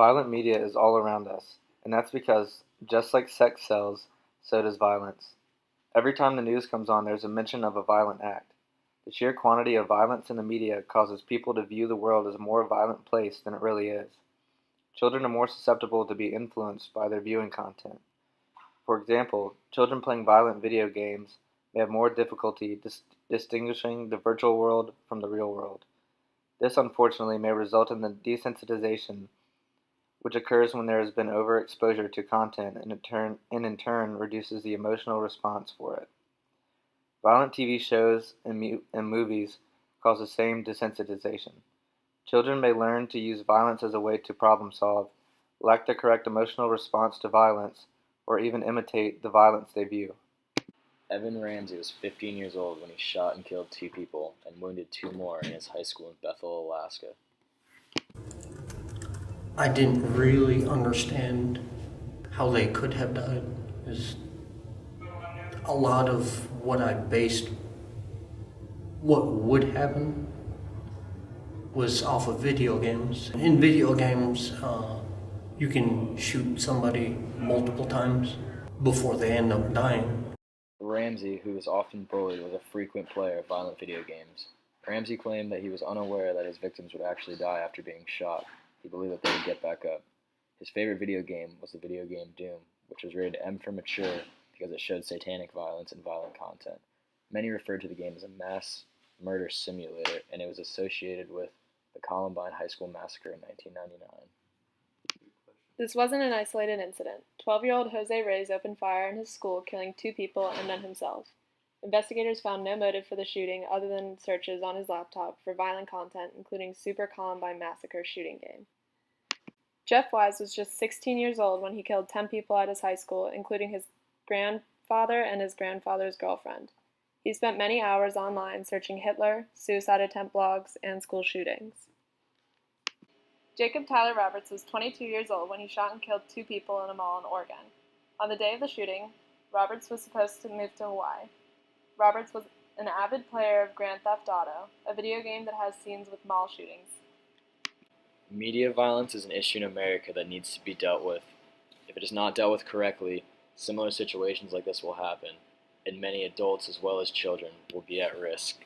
Violent media is all around us, and that's because, just like sex sells, so does violence. Every time the news comes on, there's a mention of a violent act. The sheer quantity of violence in the media causes people to view the world as a more violent place than it really is. Children are more susceptible to be influenced by their viewing content. For example, children playing violent video games may have more difficulty distinguishing the virtual world from the real world. This unfortunately may result in the desensitization which occurs when there has been overexposure to content and in turn reduces the emotional response for it. Violent TV shows and movies cause the same desensitization. Children may learn to use violence as a way to problem solve, lack the correct emotional response to violence, or even imitate the violence they view. Evan Ramsey was 15 years old when he shot and killed 2 people and wounded 2 more in his high school in Bethel, Alaska. I didn't really understand how they could have died. A lot of what I based what would happen was off of video games. In video games, you can shoot somebody multiple times before they end up dying. Ramsey, who was often bullied, was a frequent player of violent video games. Ramsey claimed that he was unaware that his victims would actually die after being shot. He believed that they would get back up. His favorite video game was the video game Doom, which was rated M for mature because it showed satanic violence and violent content. Many referred to the game as a mass murder simulator, and it was associated with the Columbine High School massacre in 1999. This wasn't an isolated incident. 12-year-old Jose Reyes opened fire in his school, killing 2 people and then himself. Investigators found no motive for the shooting other than searches on his laptop for violent content, including Super Columbine Massacre shooting game. Jeff Wise was just 16 years old when he killed 10 people at his high school, including his grandfather and his grandfather's girlfriend. He spent many hours online searching Hitler, suicide attempt blogs, and school shootings. Jacob Tyler Roberts was 22 years old when he shot and killed 2 people in a mall in Oregon. On the day of the shooting, Roberts was supposed to move to Hawaii. Roberts was an avid player of Grand Theft Auto, a video game that has scenes with mall shootings. Media violence is an issue in America that needs to be dealt with. If it is not dealt with correctly, similar situations like this will happen, and many adults as well as children will be at risk.